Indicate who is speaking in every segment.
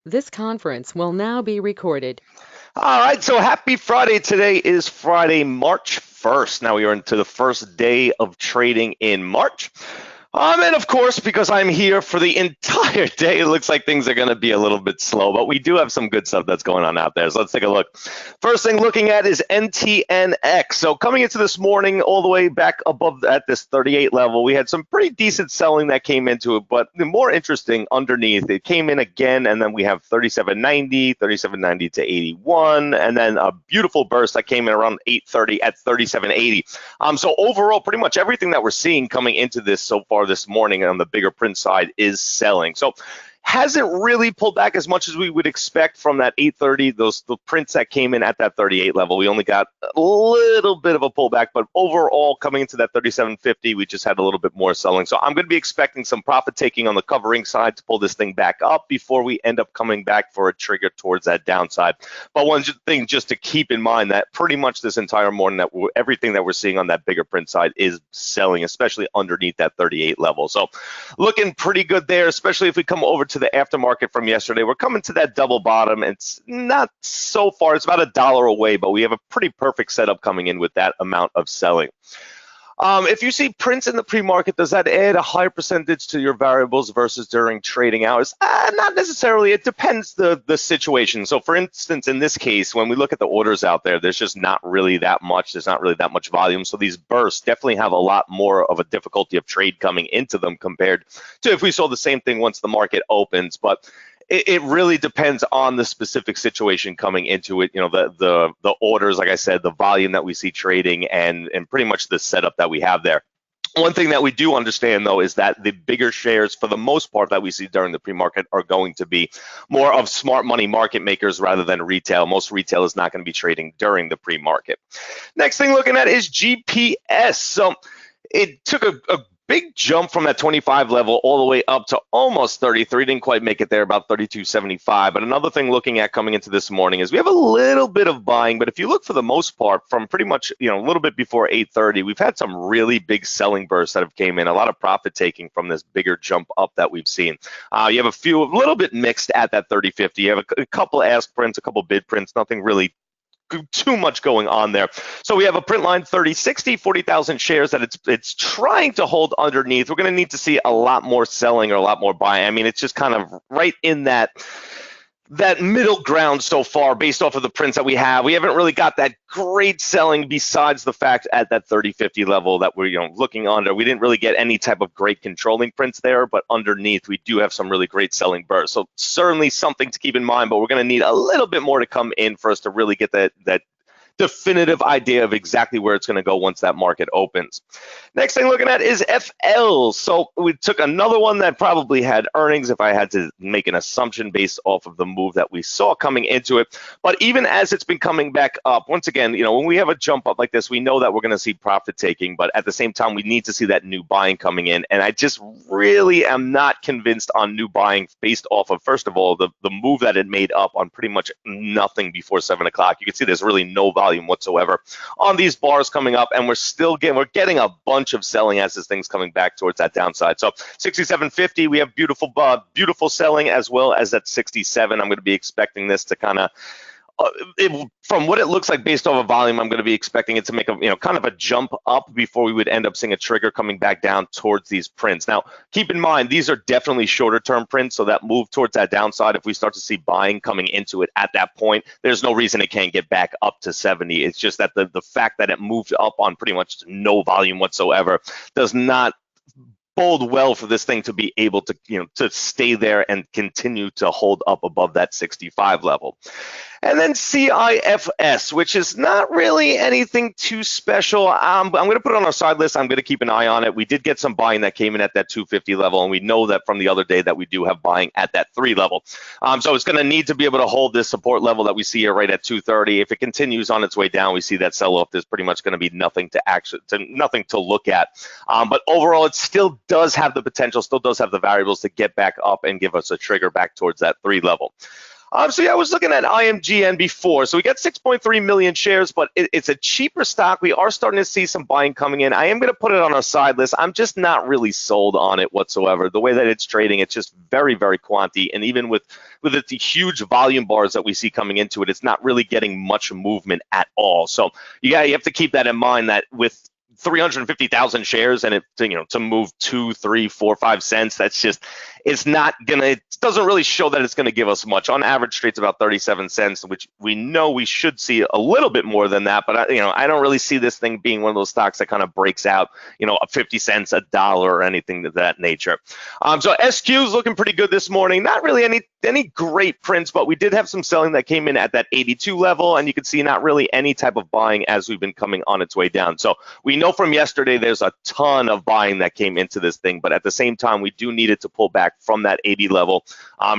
Speaker 1: This conference will now be recorded.
Speaker 2: All right, so happy Friday. Today is Friday, March 1st. Now we are into the first day of trading in March. And of course, because I'm here for the entire day, it looks like things are going to be a little bit slow, but we do have some good stuff that's going on out there. So let's take a look. First thing looking at is NTNX. So coming into this morning, all the way back above at this 38 level, we had some pretty decent selling that came into it, but the more interesting underneath, it came in again, and then we have 37.90, 37.90 to 81, and then a beautiful burst that came in around 8:30 at 37.80. So overall, pretty much everything that we're seeing coming into this so far this morning on the bigger print side is selling. So hasn't really pulled back as much as we would expect from that 830, the prints that came in at that 38 level. We only got a little bit of a pullback, but overall coming into that 3750, we just had a little bit more selling. So I'm going to be expecting some profit taking on the covering side to pull this thing back up before we end up coming back for a trigger towards that downside. But one thing just to keep in mind that pretty much this entire morning that everything that we're seeing on that bigger print side is selling, especially underneath that 38 level. So looking pretty good there, especially if we come over to the aftermarket from yesterday. We're coming to that double bottom. It's not so far. It's about $1 away, but we have a pretty perfect setup coming in with that amount of selling. If you see prints in the pre-market, does that add a higher percentage to your variables versus during trading hours? Not necessarily. It depends the situation. So for instance, in this case, when we look at the orders out there, there's just not really that much. There's not really that much volume. So these bursts definitely have a lot more of a difficulty of trade coming into them compared to if we saw the same thing once the market opens. But it really depends on the specific situation coming into it. You know, the orders, like I said, the volume that we see trading, and pretty much the setup that we have there. One thing that we do understand, though, is that the bigger shares, for the most part, that we see during the pre-market are going to be more of smart money market makers rather than retail. Most retail is not going to be trading during the pre-market. Next thing looking at is GPS. So it took a big jump from that 25 level all the way up to almost 33. Didn't quite make it there, about 32.75. But another thing looking at coming into this morning is we have a little bit of buying, but if you look for the most part from pretty much, a little bit before 8:30, we've had some really big selling bursts that have came in, a lot of profit taking from this bigger jump up that we've seen. You have a little bit mixed at that 30.50. You have a couple ask prints, a couple bid prints, nothing really too much going on there. So we have a print line 3060, 40,000 shares that it's trying to hold underneath. We're going to need to see a lot more selling or a lot more buying. I mean, it's just kind of right in that middle ground so far based off of the prints that we have. We haven't really got that great selling besides the fact at that 3050 level that we're looking under. We didn't really get any type of great controlling prints there, but underneath we do have some really great selling bursts. So certainly something to keep in mind, but we're going to need a little bit more to come in for us to really get that definitive idea of exactly where it's going to go once that market opens. Next thing looking at is FL. So we took another one that probably had earnings if I had to make an assumption based off of the move that we saw coming into it. But even as it's been coming back up, once again, when we have a jump up like this, we know that we're going to see profit taking, but at the same time, we need to see that new buying coming in. And I just really am not convinced on new buying based off of, first of all, the move that it made up on pretty much nothing before 7 o'clock. You can see there's really no volume whatsoever on these bars coming up, and we're getting a bunch of selling as this thing's coming back towards that downside. So 67.50, we have beautiful selling, as well as at 67. I'm going to be expecting this to kind of from what it looks like based off of volume, I'm going to be expecting it to make a kind of a jump up before we would end up seeing a trigger coming back down towards these prints. Now, keep in mind, these are definitely shorter term prints, so that move towards that downside, if we start to see buying coming into it at that point, there's no reason it can't get back up to 70. It's just that the fact that it moved up on pretty much no volume whatsoever does not bode well for this thing to be able to to stay there and continue to hold up above that 65 level. And then CIFS, which is not really anything too special. I'm going to put it on our side list. I'm going to keep an eye on it. We did get some buying that came in at that 250 level, and we know that from the other day that we do have buying at that 3 level. So it's going to need to be able to hold this support level that we see here right at 230. If it continues on its way down, we see that sell-off. There's pretty much going to be nothing to look at. But overall, it still does have the potential, still does have the variables to get back up and give us a trigger back towards that 3 level. So yeah, I was looking at IMGN before. So we got 6.3 million shares, but it's a cheaper stock. We are starting to see some buying coming in. I am going to put it on our side list. I'm just not really sold on it whatsoever. The way that it's trading, it's just very, very quanty. And even with the huge volume bars that we see coming into it, it's not really getting much movement at all. So you have to keep that in mind, that with 350,000 shares and it to move 2, 3, 4, 5 cents, that's just, it doesn't really show that it's going to give us much. On average, trades about 37 cents, which we know we should see a little bit more than that. But I don't really see this thing being one of those stocks that kind of breaks out, 50 cents, a dollar, or anything of that nature. So SQ is looking pretty good this morning. Not really any great prints, but we did have some selling that came in at that 82 level, and you can see not really any type of buying as we've been coming on its way down. So we know from yesterday there's a ton of buying that came into this thing, but at the same time, we do need it to pull back from that 80 level.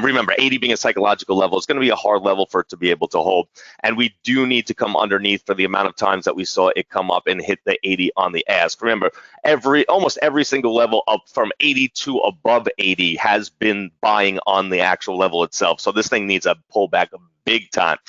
Speaker 2: Remember, 80 being a psychological level, it's going to be a hard level for it to be able to hold, and we do need to come underneath for the amount of times that we saw it come up and hit the 80 on the ask. Remember, almost every single level up from 80 to above 80 has been buying on the actual level itself. So this thing needs a pullback big time.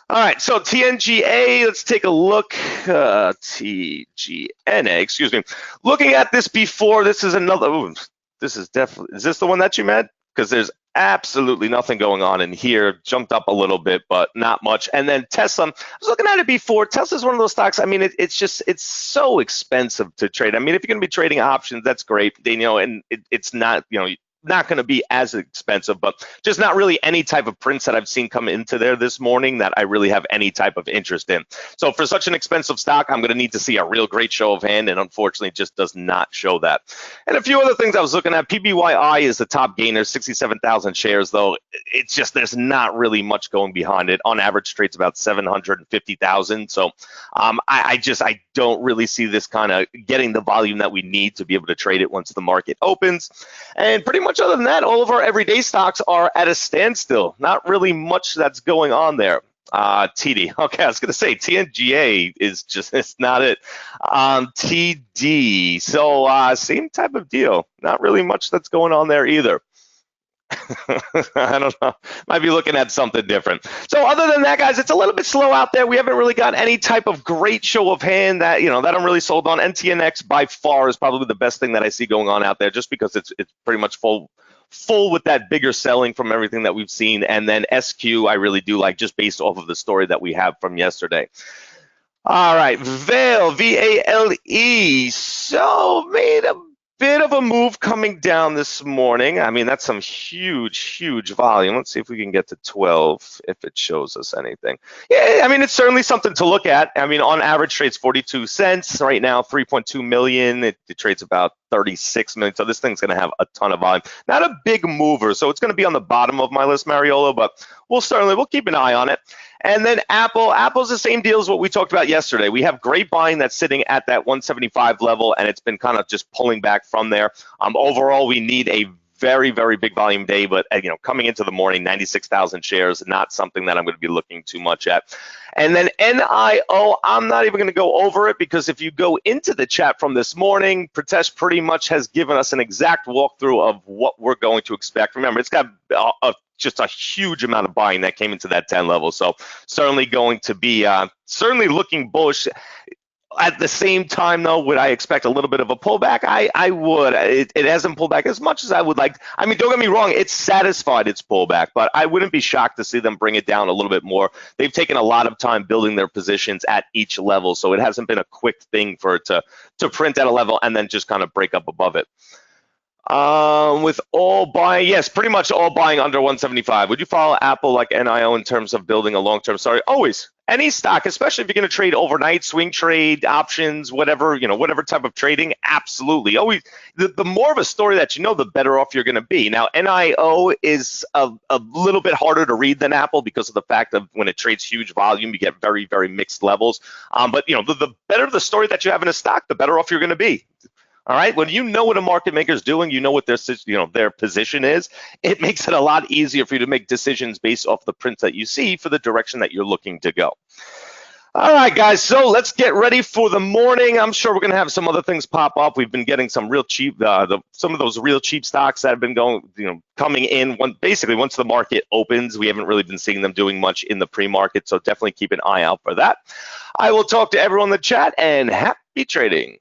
Speaker 2: All right, so TNGA, let's take a look. TGNA, excuse me. Looking at this before, this is another. Ooh, this is definitely. Is this the one that you met? Because there's absolutely nothing going on in here. Jumped up a little bit, but not much. And then Tesla, I was looking at it before. Tesla's one of those stocks. I mean, it's so expensive to trade. I mean, if you're going to be trading options, that's great. And it's not, not going to be as expensive, but just not really any type of prints that I've seen come into there this morning that I really have any type of interest in. So for such an expensive stock, I'm going to need to see a real great show of hand, and unfortunately it just does not show that. And a few other things I was looking at. PBYI is the top gainer, 67,000 shares, though it's just there's not really much going behind it. On average, trades about 750,000. So I don't really see this kind of getting the volume that we need to be able to trade it once the market opens. And pretty much other than that, all of our everyday stocks are at a standstill. Not really much that's going on there. TD. Okay, I was going to say TNGA is just, it's not it. TD. So same type of deal. Not really much that's going on there either. I don't know. Might be looking at something different. So other than that, guys, it's a little bit slow out there. We haven't really got any type of great show of hand that, that I'm really sold on. NTNX by far is probably the best thing that I see going on out there, just because it's pretty much full with that bigger selling from everything that we've seen. And then SQ, I really do like, just based off of the story that we have from yesterday. All right, Vale, VALE. So made a bit of a move coming down this morning. I mean, that's some huge volume. Let's see if we can get to 12, if it shows us anything. Yeah, I mean, it's certainly something to look at. I mean, on average, trades 42 cents. Right now, 3.2 million. It trades about 36 million. So this thing's going to have a ton of volume. Not a big mover, so it's going to be on the bottom of my list, Mariolo, but we'll keep an eye on it. And then Apple's the same deal as what we talked about yesterday. We have great buying that's sitting at that 175 level, and it's been kind of just pulling back from there. Overall, we need a very, very big volume day, but coming into the morning, 96,000 shares, not something that I'm going to be looking too much at. And then NIO, I'm not even going to go over it, because if you go into the chat from this morning, Pritesh pretty much has given us an exact walkthrough of what we're going to expect. Remember, it's got just a huge amount of buying that came into that 10 level. So certainly going to be certainly looking bullish. At the same time, though, would I expect a little bit of a pullback? I would. It hasn't pulled back as much as I would like. I mean, don't get me wrong, it's satisfied its pullback, but I wouldn't be shocked to see them bring it down a little bit more. They've taken a lot of time building their positions at each level, so it hasn't been a quick thing for it to print at a level and then just kind of break up above it. With all buying, yes, pretty much all buying under 175. Would you follow Apple like NIO in terms of building a long-term story? Always. Any stock, especially if you're going to trade overnight, swing trade, options, whatever type of trading, absolutely. Always, the more of a story that the better off you're going to be. Now, NIO is a little bit harder to read than Apple because of the fact of when it trades huge volume, you get very, very mixed levels. But the better the story that you have in a stock, the better off you're going to be. All right, when you know what a market maker is doing, you know what their position is, it makes it a lot easier for you to make decisions based off the prints that you see for the direction that you're looking to go. All right, guys, so let's get ready for the morning. I'm sure we're going to have some other things pop up. We've been getting some real cheap, some of those real cheap stocks that have been coming in. Basically, once the market opens, we haven't really been seeing them doing much in the pre-market, so definitely keep an eye out for that. I will talk to everyone in the chat, and happy trading.